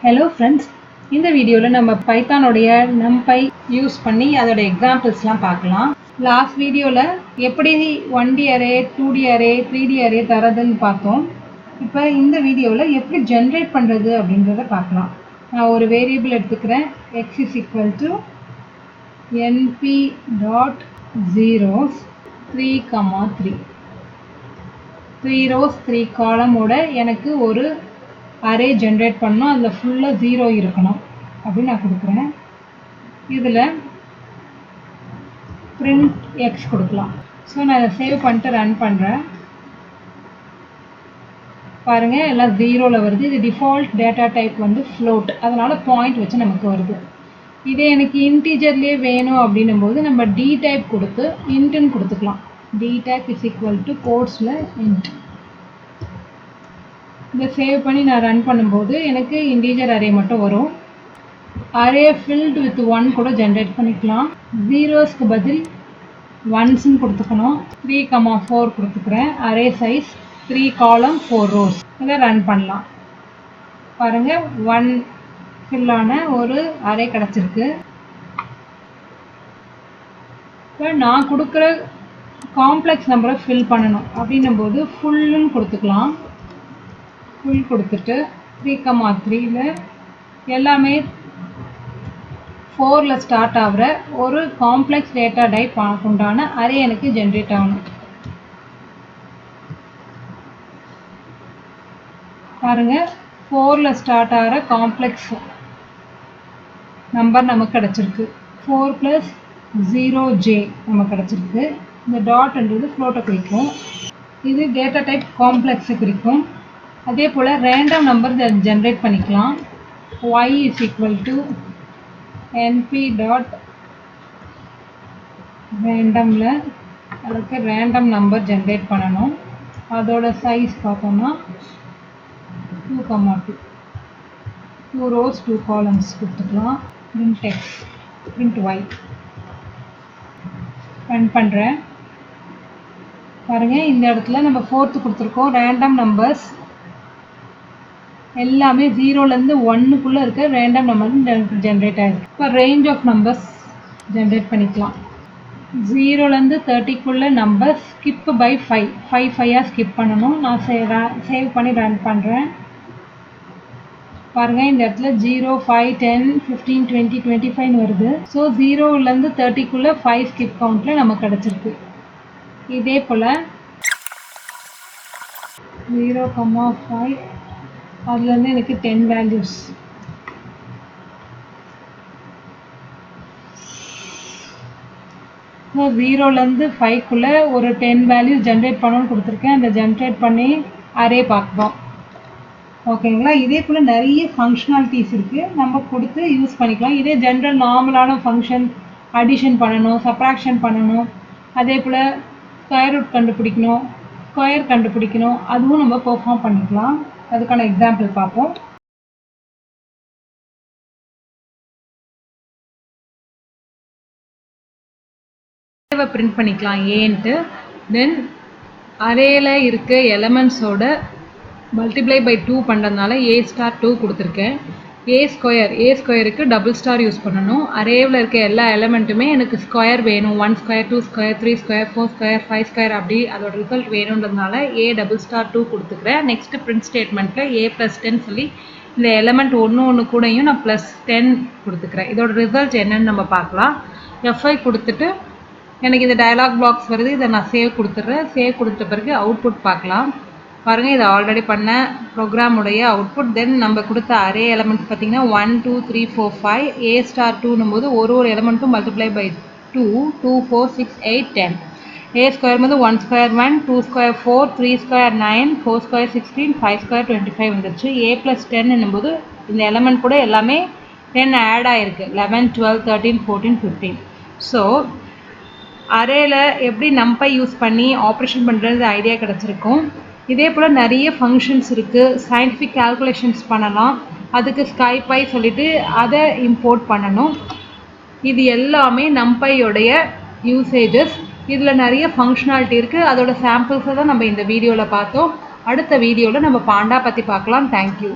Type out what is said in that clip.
Hello friends, இந்த வீடியோவில் நம்ம பைத்தானுடைய numpy யூஸ் பண்ணி அதோட எக்ஸாம்பிள்ஸ்லாம் பார்க்கலாம். லாஸ்ட் வீடியோவில் எப்படி 1D array 2D array 3D array தரதுன்னு பார்த்தோம். இப்போ இந்த வீடியோவில் எப்படி ஜென்ரேட் பண்ணுறது அப்படின்றத பார்க்கலாம். நான் ஒரு வேரியபிள் எடுத்துக்கிறேன். x is equal to np.zeros 3,3 3 rows 3 காலமோட எனக்கு ஒரு அரே ஜென்ரேட் பண்ணணும். அதில் ஃபுல்லாக 0 இருக்கணும் அப்படின்னு நான் கொடுக்குறேன். இதில் print x கொடுக்கலாம். ஸோ நான் இதை சேவ் பண்ணிட்டு ரன் பண்ணுறேன். பாருங்கள் எல்லாம் 0ல் வருது. இது டிஃபால்ட் டேட்டா டைப் வந்து float, அதனால் பாயிண்ட் வச்சு நமக்கு வருது. இதே எனக்கு இன்டீஜர்லேயே வேணும் அப்படின்னும் போது நம்ம d டைப் கொடுத்து இன்ட்னு கொடுத்துக்கலாம். d type is equal to கோட்ஸில் int. இதை சேவ் பண்ணி நான் ரன் பண்ணும்போது எனக்கு இன்டீஜர் அரே மட்டும் வரும். அரே ஃபில்டு வித் 1 கூட ஜென்ரேட் பண்ணிக்கலாம். ஜீரோஸ்க்கு பதில் ஒன்ஸ்ன்னு கொடுத்துக்கணும். 3,4 கொடுத்துக்கிறேன். அரே சைஸ் 3 காலம் 4 ரோஸ். இதை ரன் பண்ணலாம். பாருங்கள் 1 ஃபில்லான ஒரு அரே கிடச்சிருக்கு. இப்போ நான் கொடுக்குற காம்ப்ளெக்ஸ் நம்பரை ஃபில் பண்ணணும் அப்படின்னும் போது ஃபுல்லுன்னு கொடுத்துக்கலாம். ஃபுல் கொடுத்துட்டு 3,3ல் எல்லாமே 4ல் ஸ்டார்ட் ஆகிற ஒரு காம்ப்ளெக்ஸ் டேட்டா டைப் உண்டான அரே எனக்கு ஜென்ரேட் ஆகணும். பாருங்கள் 4ல் ஸ்டார்ட் ஆகிற காம்ப்ளெக்ஸ் நம்பர் நமக்கு கிடச்சிருக்கு. 4 + 0j நமக்கு கிடச்சிருக்கு. இந்த டாட்ன்றது ஃப்ளோட்டை குறிக்கும். இது டேட்டா டைப் காம்ப்ளெக்ஸை குறிக்கும். அதே போல் ரேண்டம் நம்பர் ஜென்ரேட் பண்ணிக்கலாம். y is equal to np.randomல அதுக்கு ரேண்டம் நம்பர் ஜென்ரேட் பண்ணணும். அதோட சைஸ் பார்த்தோம்னா 2,2 2 rows 2 columns கொடுத்துக்கலாம். print x print y run பண்ணுறேன். பாருங்கள் இந்த இடத்துல நம்ம 4th கொடுத்துருக்கோம். ரேண்டம் நம்பர்ஸ் எல்லாமே 0லேருந்து 1க்குள்ளே இருக்க ரேண்டம் நம்பர் ஜென்ரேட் ஆகிருக்கு. இப்போ ரேஞ்ச் ஆஃப் நம்பர்ஸ் ஜென்ரேட் பண்ணிக்கலாம். 0லேருந்து 30க்குள்ளே நம்பர் ஸ்கிப் பை 5 5 ஸ்கிப் பண்ணணும். நான் சேவ் பண்ணி ரன் பண்ணுறேன். பாருங்கள் இந்த இடத்துல 0 5 10 15 20 25 வருது. ஸோ 0லேருந்து 30க்குள்ளே 5 ஸ்கிப் கவுண்ட்டில் நமக்கு கிடச்சிருக்கு. இதே போல் 0,5 அதுலேருந்து எனக்கு 10 வேல்யூஸ். ஸோ 0லேருந்து 5க்குள்ளே ஒரு 10 வேல்யூஸ் ஜென்ரேட் பண்ணணும்னு கொடுத்துருக்கேன். அந்த ஜென்ரேட் பண்ணி அரே பார்க்குறோம். ஓகேங்களா. இதே போல் நிறைய ஃபங்க்ஷனாலிட்டிஸ் இருக்குது, நம்ம கொடுத்து யூஸ் பண்ணிக்கலாம். இதே ஜென்ரல் நார்மலான ஃபங்க்ஷன் அடிஷன் பண்ணணும், சப்ராக்ஷன் பண்ணணும், அதே போல் ஸ்கொயர் ரூட் கண்டுபிடிக்கணும், ஸ்கொயர் கண்டுபிடிக்கணும், அதுவும் நம்ம பெர்ஃபார்ம் பண்ணிக்கலாம். அதுக்கான எக்ஸாம்பிள் பார்ப்போம். பிரிண்ட் பண்ணிக்கலாம் ஏன்ட்டு. தென் அரேல இருக்க எலமெண்ட்ஸோட மல்டிப்ளை பை 2 பண்ணுறதுனால a*2 கொடுத்துருக்கேன். ஏ ஸ்கொயருக்கு டபுள் ஸ்டார் யூஸ் பண்ணணும். அரேவில் இருக்க எல்லா எலமெண்ட்டுமே எனக்கு ஸ்கொயர் வேணும். 1 square 2 square 3 square 4 square 5 square அப்படி அதோட ரிசல்ட் வேணுன்றதுனால a*2 கொடுத்துக்கிறேன். நெக்ஸ்ட்டு பிரிண்ட் ஸ்டேட்மெண்ட்டில் a+10 சொல்லி இந்த எலமெண்ட் ஒன்று கூடயும் நான் +10 கொடுத்துக்கிறேன். இதோட ரிசல்ட் என்னன்னு நம்ம பார்க்கலாம். F5 கொடுத்துட்டு எனக்கு இந்த டயலாக் பாக்ஸ் வருது. இதை நான் சேவ் கொடுத்துட்றேன். சேவ் கொடுத்த பிறகு அவுட்புட் பார்க்கலாம். பாருங்கள் இதை ஆல்ரெடி பண்ண ப்ரோக்ராமுடைய அவுட்புட். தென் நம்ம கொடுத்த அரே எலமெண்ட்ஸ் பார்த்திங்கன்னா 1 2 3 4 5 a*2 போது ஒரு எலமெண்ட்டும் மல்டிப்ளை பை 2 2 4 6 8 10. a ஸ்கொயர் போது 1 square 1 2 square 4 3 square 9 4 square 16 5 square 25 வந்துருச்சு. a+10 போது இந்த எலமெண்ட் கூட எல்லாமே 10 ஆட் ஆகிருக்கு. 11 12 13 14 15. ஸோ அரேல எப்படி numpy யூஸ் பண்ணி ஆப்ரேஷன் பண்ணுறது ஐடியா கிடச்சிருக்கும். இதே போல் நிறைய ஃபங்க்ஷன்ஸ் இருக்குது. சயின்டிஃபிக் கால்குலேஷன்ஸ் பண்ணலாம். அதுக்கு ஸ்கைப்பை சொல்லிவிட்டு அதை இம்போர்ட் பண்ணணும். இது எல்லாமே numpyயோடைய யூசேஜஸ். இதில் நிறைய ஃபங்க்ஷனாலிட்டி இருக்குது. அதோட சாம்பிள்ஸை தான் நம்ம இந்த வீடியோவில் பார்த்தோம். அடுத்த வீடியோவில் நம்ம பாண்டா பற்றி பார்க்கலாம். தேங்க்யூ.